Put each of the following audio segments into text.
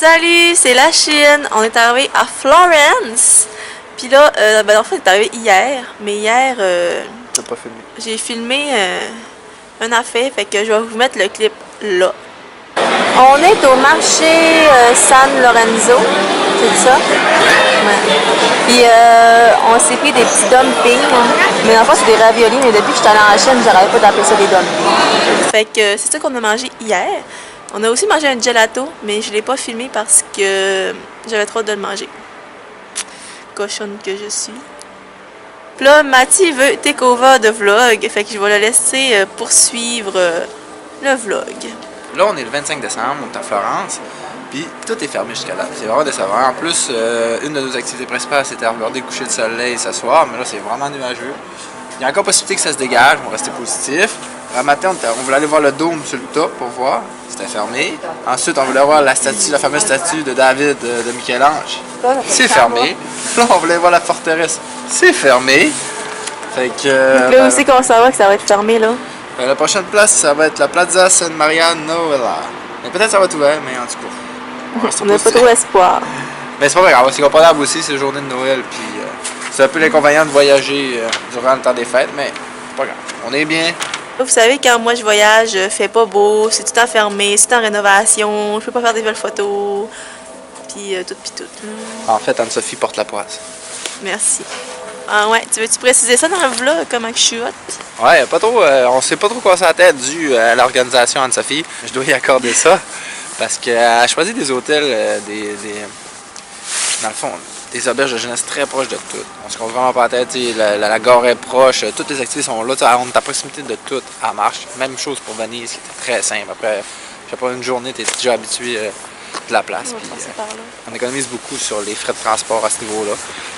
Salut, c'est la Chine. On est arrivé à Florence. Puis là, en fait, on est arrivé hier. Mais hier, T'as pas filmé. j'ai filmé un affaire. Fait que je vais vous mettre le clip là. On est au marché San Lorenzo. C'est ça? Ouais. Puis on s'est pris des petits dumplings. Mais en fait, c'est des raviolis. Mais depuis que je suis allée en Chine, j'arrivais pas d'appeler ça des dumplings. Fait que c'est ça qu'on a mangé hier. On a aussi mangé un gelato, mais je ne l'ai pas filmé parce que j'avais trop hâte de le manger. Cochonne que je suis. Puis là, Mathieu veut take over de vlog, fait que je vais le laisser poursuivre le vlog. Là, on est le 25 décembre, on est à Florence, puis tout est fermé jusqu'à là. C'est vraiment décevant. En plus, une de nos activités principales, c'était à regarder le coucher de soleil ce soir, mais là, c'est vraiment nuageux. Il y a encore possibilité que ça se dégage, on va rester positif. Un matin, on voulait aller voir le dôme sur le top pour voir. C'était fermé. Ensuite, on voulait voir la statue, la fameuse statue de David de Michel-Ange. C'est fermé. Là, on voulait voir la forteresse. C'est fermé. Fait que. Donc là aussi qu'on s'en va que ça va être fermé là. La prochaine place, ça va être la Plaza San Maria Novella. Mais peut-être ça va être ouvert, mais en tout cas. On n'a pas trop espoir. Mais c'est pas grave, c'est comparable aussi, c'est la journée de Noël. Puis c'est un peu l'inconvénient de voyager durant le temps des fêtes, mais c'est pas grave. On est bien. Vous savez, quand moi je voyage, fait pas beau, c'est tout le temps fermé, c'est tout en rénovation, je peux pas faire des belles photos, puis tout. En fait, Anne-Sophie porte la poisse. Merci. Ah ouais, tu veux-tu préciser ça dans le vlog, comment que je suis hot? Ouais, pas trop, on sait pas trop quoi la tête dû à l'organisation Anne-Sophie. Je dois y accorder ça, parce qu'elle a choisi des hôtels, dans le fond, des auberges de jeunesse très proches de tout. On se compte vraiment pas la tête, la gare est proche, toutes les activités sont là, on est à proximité de tout, à marche. Même chose pour Venise, qui était très simple. Après, je sais pas, une journée, tu es déjà habitué de la place. Puis, on économise beaucoup sur les frais de transport à ce niveau-là.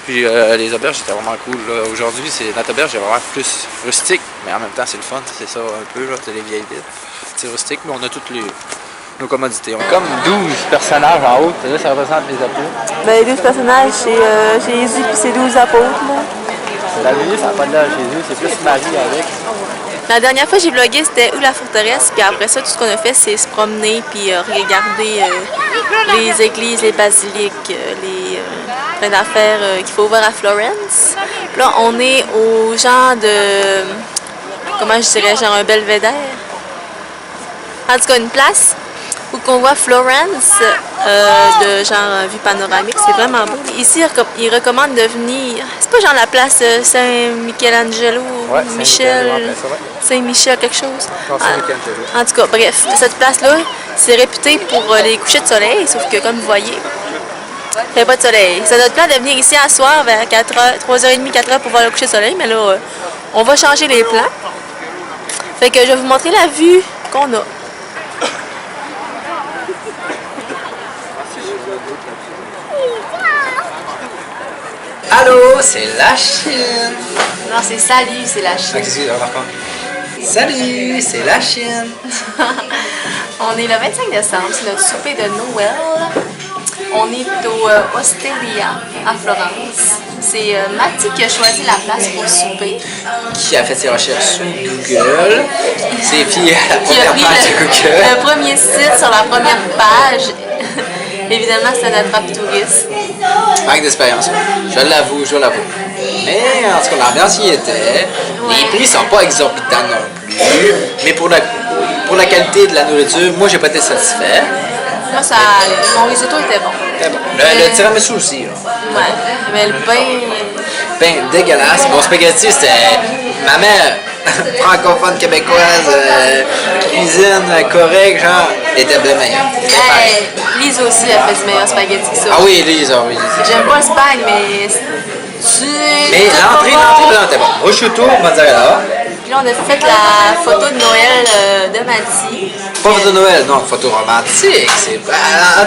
Puis les auberges, c'était vraiment cool. Aujourd'hui, notre auberge est vraiment plus rustique, mais en même temps, c'est le fun, c'est ça un peu, c'est les vieilles villes. C'est rustique, mais on a toutes nos commodités. On a comme 12 personnages en haut, ça représente les apôtres. Ben, les 12 personnages, c'est Jésus puis ses 12 apôtres. Là. La Venise, ça n'a pas de l'air Jésus, c'est plus Marie avec. La dernière fois que j'ai vlogué, c'était où la forteresse, puis après ça, tout ce qu'on a fait, c'est se promener puis regarder les églises, les basiliques, plein d'affaires qu'il faut voir à Florence. Puis là, on est au genre de, comment je dirais, genre un belvédère. En tout cas, une place où qu'on voit Florence de genre vue panoramique, c'est vraiment beau. Ici, ils recommandent de venir, c'est pas genre la place Saint-Michelangelo, ouais, Saint-Michel quelque chose. Non, en tout cas, bref, cette place-là, c'est réputé pour les couchers de soleil, sauf que comme vous voyez, il n'y a pas de soleil. C'est notre plan de venir ici à soir vers 4h, 3h30, 4h pour voir le coucher de soleil, mais là, on va changer les plans. Fait que je vais vous montrer la vue qu'on a. Allô, c'est la Chine. Non, c'est salut, c'est la Chine. Salut, c'est la Chine. On est le 25 décembre, c'est notre souper de Noël. On est au Osteria à Florence. C'est Mathieu qui a choisi la place pour souper. Qui a fait ses recherches sur Google. C'est puis Qui a pris le premier site sur la première page. Évidemment, c'est notre rap touriste. Manque d'expérience, je l'avoue. Mais en tout cas, l'ambiance y était. Ouais. Les prix sont pas exorbitants non plus. Mais pour la qualité de la nourriture, moi, j'ai pas été satisfait. Moi, mon risotto était bon. C'était bon. Le tiramisu aussi. Là. Ouais, mais le pain... Pain dégueulasse. Mon spaghetti, c'était ma mère, francophone québécoise, cuisine correcte, genre, était bien meilleure. Lise aussi a fait du meilleur spaghetti que ça. Ah oui, Lise, oui. J'aime pas le spag, mais... Mais l'entrée était bon. Prosciutto, mozzarella. Puis là, on a fait la photo de Noël de Mathieu. Pas photo de Noël, non, photo romantique.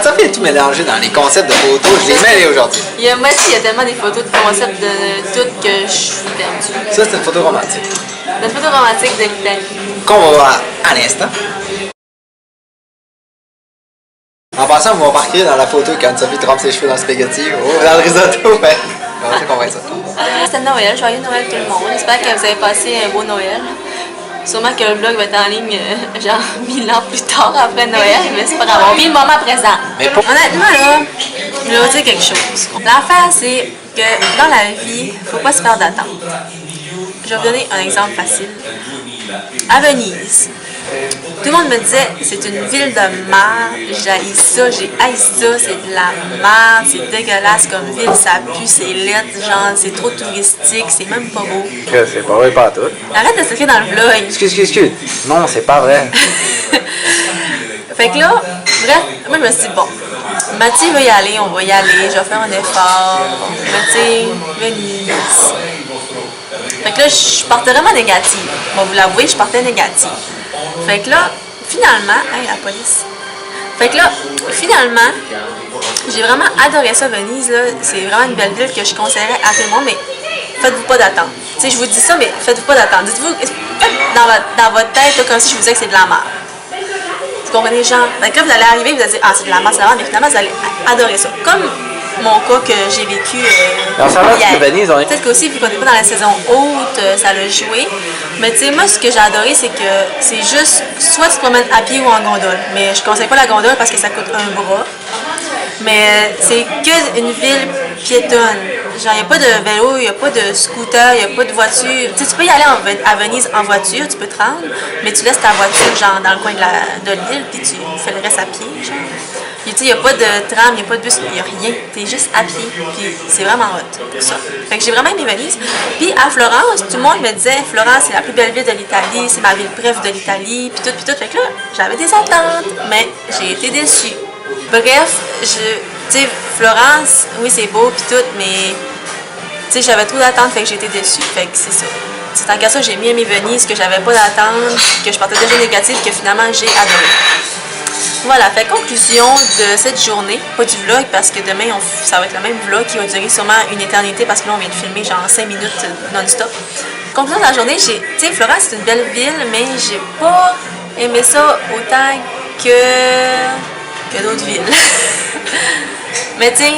Ça fait tout mélanger dans les concepts de photos. Je les mêlés aujourd'hui. Mathieu, il y a tellement des photos de concepts de tout que je suis perdue. Ça, c'est une photo romantique. Notre photo romantique de l'Italie. Qu'on va voir à l'instant. En passant, vous remarquerez dans la photo quand Sophie trempe ses cheveux dans le spaghetti, dans le risotto, ben, on sait qu'on va être ça. C'était Noël, joyeux Noël tout le monde. J'espère que vous avez passé un beau Noël. Sûrement que le vlog va être en ligne genre 1000 ans plus tard après Noël, mais c'est pas grave. On vit le moment présent. Mais pour... Honnêtement, là, je vais vous dire quelque chose. L'affaire, c'est que dans la vie, faut pas se faire d'attente. Je vais vous donner un exemple facile. À Venise, tout le monde me disait c'est une ville de merde, j'haïs ça, j'ai haï ça, c'est de la merde, c'est dégueulasse comme ville, ça pue, c'est laid, genre c'est trop touristique, c'est même pas beau. C'est pas vrai, pas tout. Arrête de s'écrire dans le vlog. Excuse. Non, c'est pas vrai. Fait que là, bref, moi je me suis dit bon, Mathieu veut y aller, on va y aller, je vais faire un effort, mais tu sais, Venise. Fait que là, je partais vraiment négative. Bon, vous l'avouez, je partais négative. Fait que là, finalement, hey, la police. Fait que là, finalement, j'ai vraiment adoré ça, Venise, là. C'est vraiment une belle ville que je conseillerais à tout le monde, mais faites-vous pas d'attente. Tu sais, je vous dis ça, mais faites-vous pas d'attente. Dites-vous, dans votre tête, là, comme si je vous disais que c'est de la merde. Vous comprenez, genre? Fait que là, vous allez arriver, vous allez dire, ah, c'est de la merde, mais finalement, vous allez adorer ça. Comme mon cas que j'ai vécu hier. Peut-être qu'aussi, vu qu'on n'est pas dans la saison haute, ça l'a joué. Mais tu sais, moi, ce que j'ai adoré, c'est que c'est juste, soit tu te promènes à pied ou en gondole. Mais je conseille pas la gondole parce que ça coûte un bras. Mais c'est qu'une ville piétonne. Genre, il n'y a pas de vélo, il n'y a pas de scooter, il n'y a pas de voiture. Tu sais, tu peux y aller à Venise en voiture, tu peux te rendre, mais tu laisses ta voiture, genre, dans le coin de l'île, puis tu fais le reste à pied, genre. Puis, tu sais, il n'y a pas de tram, il n'y a pas de bus, il n'y a rien. Tu es juste à pied, puis c'est vraiment hot, pour ça. Fait que j'ai vraiment aimé Venise. Puis, à Florence, tout le monde me disait, Florence, c'est la plus belle ville de l'Italie, c'est ma ville préf de l'Italie, puis tout. Fait que là, j'avais des attentes, mais j'ai été déçue. Bref, tu sais, Florence, oui, c'est beau pis tout, mais tu sais, j'avais trop d'attentes, fait que j'ai été déçue. Fait que c'est ça. C'est tant qu'à ça, j'ai mis à mes Venise, que j'avais pas d'attentes, que je partais déjà négative, que finalement j'ai adoré. Voilà, fait conclusion de cette journée, pas du vlog, parce que demain, ça va être le même vlog qui va durer sûrement une éternité, parce que là, on vient de filmer genre 5 minutes non-stop. Conclusion de la journée, tu sais, Florence, c'est une belle ville, mais j'ai pas aimé ça autant que d'autres villes. Mais tu sais,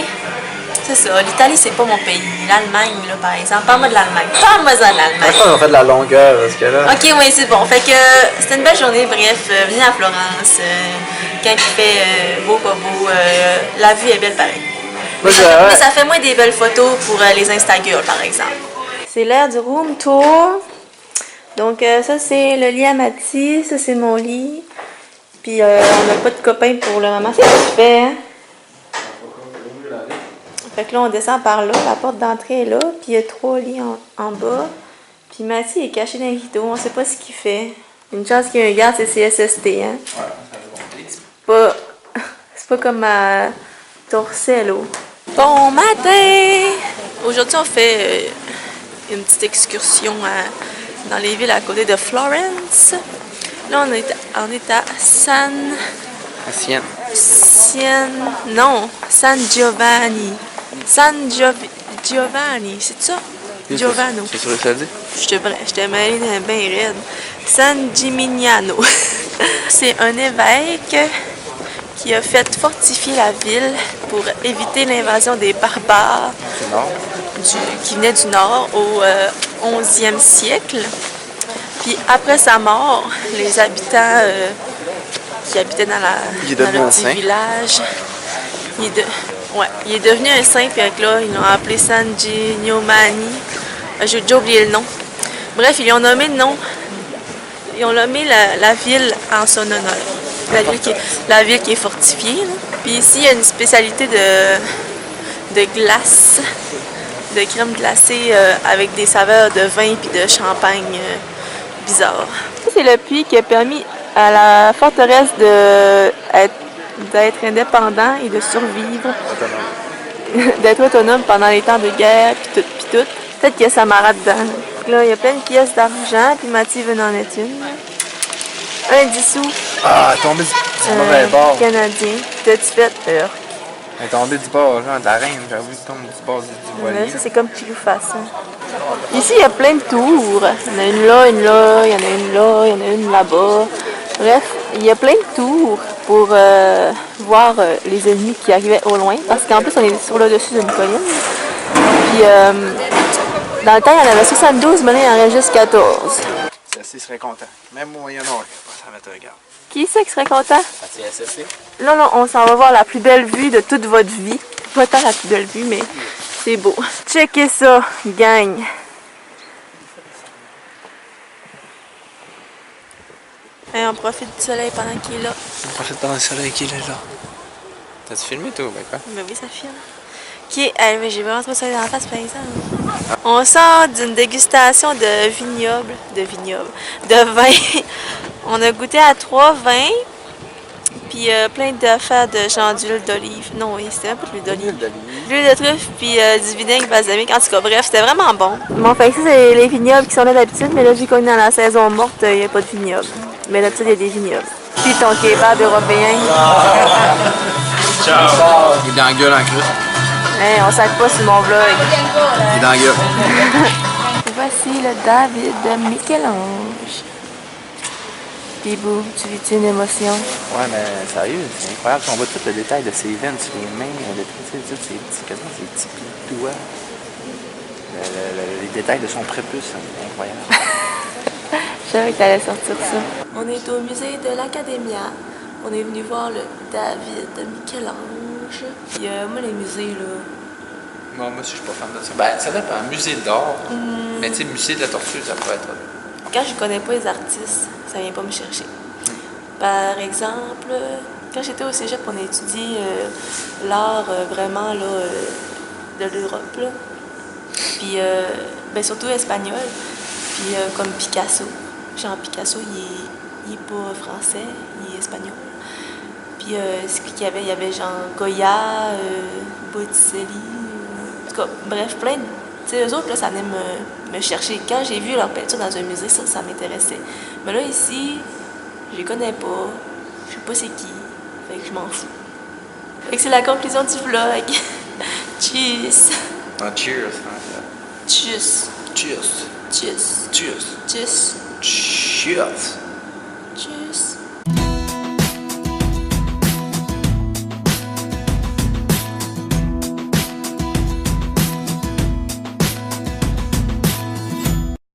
c'est ça. L'Italie, c'est pas mon pays. L'Allemagne, là, par exemple. Parle-moi de l'Allemagne. Parle-moi de l'Allemagne. Je pense qu'on a fait de la longueur, parce que là... Ok, oui, c'est bon. Fait que c'était une belle journée. Bref, venez à Florence. Quand il fait beau, pas beau, la vue est belle pareil. Mais ça fait moins des belles photos pour les Instagirls, par exemple. C'est l'heure du room tour. Donc, ça, c'est le lit à Mathis. Ça, c'est mon lit. Puis on n'a pas de copains pour le moment, c'est parfait. Hein? Fait que là, on descend par là, la porte d'entrée est là, puis il y a 3 lits en bas. Puis Mathieu est caché dans les rideaux, on sait pas ce qu'il fait. Une chance qu'il y a un garde, c'est CSST, hein? Ouais, c'est pas comme à Torcello. Bon matin! Aujourd'hui, on fait une petite excursion dans les villes à côté de Florence. Là, on est à San Giovanni. Giovanni, c'est ça? Giovanni. C'est sûr que ça dit? Je te mêlée bien raide. San Gimignano. C'est un évêque qui a fait fortifier la ville pour éviter l'invasion des barbares qui venaient du nord au 11e siècle. Puis après sa mort, les habitants qui habitaient dans le petit village, il est devenu un saint, puis là, ils l'ont appelé San Giovanni. J'ai déjà oublié le nom. Bref, ils ont nommé le nom. Ils ont nommé la ville en son honneur. La ville qui est fortifiée. Là. Puis ici, il y a une spécialité de glace, de crème glacée avec des saveurs de vin puis de champagne bizarre. C'est le puits qui a permis à la forteresse d'être indépendant et de survivre, d'être autonome pendant les temps de guerre, puis tout. Peut-être qu'il y a Samara dedans. Là, il y a plein de pièces d'argent, puis Mathieu veut en être une. Un 10 sous. Ah, elle est tombée du mauvais bord. Canadien. T'as-tu fait peur? Elle est tombée du bord, genre de la reine, j'avoue, elle tombe du bord du voilier. Ça, c'est comme Pilou-Face. Hein. Ici, il y a plein de tours. Il y en a une là, il y en a une là, il y en a une là-bas. Bref, il y a plein de tours pour voir les ennemis qui arrivaient au loin. Parce qu'en plus, on est sur le dessus d'une colline. Puis, dans le temps, il y en avait 72, maintenant, il en reste juste 14. C'est il serait content. Même au Moyen-Orient, ça va te regarder. Qui c'est qui serait content? Mathieu SSC. Non, non, on s'en va voir la plus belle vue de toute votre vie. Pas tant la plus belle vue, mais c'est beau. Checkez ça, gang. Et on profite du soleil pendant qu'il est là. On profite pendant le soleil qu'il est là. T'as-tu filmé toi, ben quoi? Ben oui, ça filme. Ok, mais j'ai vraiment trop soleil dans la face, par exemple. On sort d'une dégustation de vignoble, de vin. On a goûté à 3 vins, puis plein d'affaires de genre d'huile d'olive. Non, oui, c'était même pas de l'huile d'olive. L'huile de truffe, puis du vinaigre balsamique. En tout cas, bref, c'était vraiment bon. Bon, fait que ça, c'est les vignobles qui sont là d'habitude, mais là, vu qu'on est dans la saison morte, il n'y a pas de vignoble. Mais d'habitude, il y a des vignobles. Puis ton kebab européen. Ciao! Il est dans la gueule en cru. Hey, on sac pas sur mon vlog. Il est dans la gueule. Voici le David de Michel-Ange. Bibou, tu vis une émotion? Ouais, mais sérieux, c'est incroyable. On voit tout le détail de ses veines sur les mains, quasiment ses petits plis de doigts. Les détails de son prépuce, c'est incroyable. Je savais que t'allais sortir ça. On est au musée de l'Académia. On est venu voir le David de Michel-Ange. Puis moi, les musées, là... Moi aussi, je suis pas fan de ça. Ben, ça dépend. Musée d'art. Mais tu sais, musée de la tortue, ça pourrait être... Quand je connais pas les artistes, ça vient pas me chercher. Par exemple, quand j'étais au cégep, on a étudié l'art vraiment là, de l'Europe. Là. Puis, ben, surtout espagnol. Puis, comme Picasso. Genre, Picasso, il est pas français, il est espagnol. Puis, ce qu'il y avait, il y avait genre Goya, Botticelli. En tout cas, bref, plein de. Tu sais, eux autres, là, ça venait me chercher. Quand j'ai vu leur peinture dans un musée, ça m'intéressait. Mais là, ici, je les connais pas. Je sais pas c'est qui. Fait que je m'en fous. Fait que c'est la conclusion du vlog. Tchuss. Ah, cheers. Tchuss. Cheers. Tchuss. Cheers. Tchuss. Cheers. Tchuss.